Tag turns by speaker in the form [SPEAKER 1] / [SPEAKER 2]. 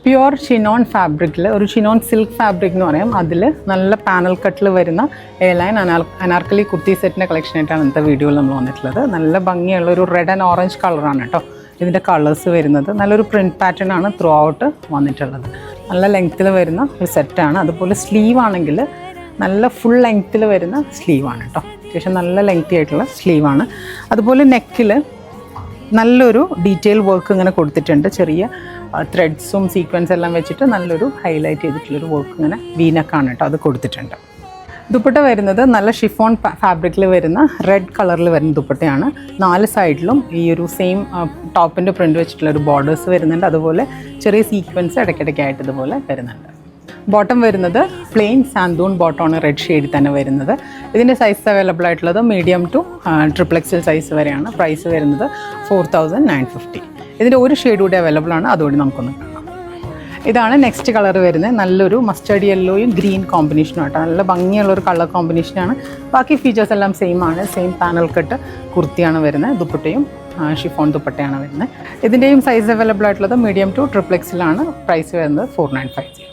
[SPEAKER 1] Pure ഷിനോൺ ഫാബ്രിക്കിൽ ഒരു ഷിനോൺ silk fabric എന്ന് പറയാം. അതിൽ നല്ല പാനൽ കട്ടിൽ വരുന്ന എയർലൈൻ അനാർക്കലി കുർത്തി സെറ്റിൻ്റെ കളക്ഷനായിട്ടാണ് ഇന്നത്തെ വീഡിയോയിൽ നമ്മൾ വന്നിട്ടുള്ളത്. നല്ല ഭംഗിയുള്ള ഒരു റെഡ് ആൻഡ് ഓറഞ്ച് കളറാണ് കേട്ടോ ഇതിൻ്റെ കളേഴ്സ് വരുന്നത്. നല്ലൊരു പ്രിൻറ്റ് പാറ്റേൺ ആണ് ത്രൂ ഔട്ട് വന്നിട്ടുള്ളത്. നല്ല ലെങ്ത്തിൽ വരുന്ന ഒരു സെറ്റാണ്. അതുപോലെ സ്ലീവ് ആണെങ്കിൽ നല്ല ഫുൾ ലെങ്ത്തിൽ വരുന്ന സ്ലീവാണ് കേട്ടോ. അത്യാവശ്യം നല്ല ലെങ്തി ആയിട്ടുള്ള സ്ലീവാണ്. അതുപോലെ നെക്കിൽ നല്ലൊരു ഡീറ്റെയിൽ വർക്ക് ഇങ്ങനെ കൊടുത്തിട്ടുണ്ട്. ചെറിയ ത്രെഡ്സും സീക്വൻസ് എല്ലാം വെച്ചിട്ട് നല്ലൊരു ഹൈലൈറ്റ് ചെയ്തിട്ടുള്ളൊരു വർക്ക് ഇങ്ങനെ വീനക്കാണ് കേട്ടോ അത് കൊടുത്തിട്ടുണ്ട്. ദുപ്പട്ട വരുന്നത് നല്ല ഷിഫോൺ ഫാബ്രിക്കിൽ വരുന്ന റെഡ് കളറിൽ വരുന്ന ദുപ്പട്ടയാണ്. 4 സൈഡിലും ഈ ഒരു സെയിം ടോപ്പിൻ്റെ പ്രിൻ്റ് വെച്ചിട്ടുള്ളൊരു ബോർഡേഴ്സ് വരുന്നുണ്ട്. അതുപോലെ ചെറിയ സീക്വൻസ് ഇടയ്ക്കിടയ്ക്കായിട്ട് ഇതുപോലെ വരുന്നുണ്ട്. ബോട്ടം വരുന്നത് പ്ലെയിൻ സാന്തൂൺ ബോട്ടമാണ്, റെഡ് ഷെയ്ഡിൽ തന്നെ വരുന്നത്. ഇതിൻ്റെ സൈസ് അവൈലബിൾ ആയിട്ടുള്ളത് മീഡിയം ടു XXL സൈസ് വരെയാണ്. പ്രൈസ് വരുന്നത് 4950. ഇതിൻ്റെ ഒരു ഷെയ്ഡ് കൂടി അവൈലബിൾ ആണ്, അതുകൂടി നമുക്കൊന്ന് കാണാം. ഇതാണ് നെക്സ്റ്റ് കളർ വരുന്നത്. നല്ലൊരു മസ്റ്റേർഡ് യെല്ലോയും ഗ്രീൻ കോമ്പിനേഷനും ആട്ടോ. നല്ല ഭംഗിയുള്ളൊരു കളർ കോമ്പിനേഷനാണ്. ബാക്കി ഫീച്ചേഴ്സ് എല്ലാം സെയിം ആണ്. സെയിം പാനൽ കട്ട് കുർത്തിയാണ് വരുന്നത്. ദുപ്പട്ടയും ഷിഫോൺ ദുപ്പട്ടയാണ് വരുന്നത്. ഇതിൻ്റെയും സൈസ് അവൈലബിൾ ആയിട്ടുള്ളത് മീഡിയം ടു XXL ആണ്. പ്രൈസ് വരുന്നത് 4950.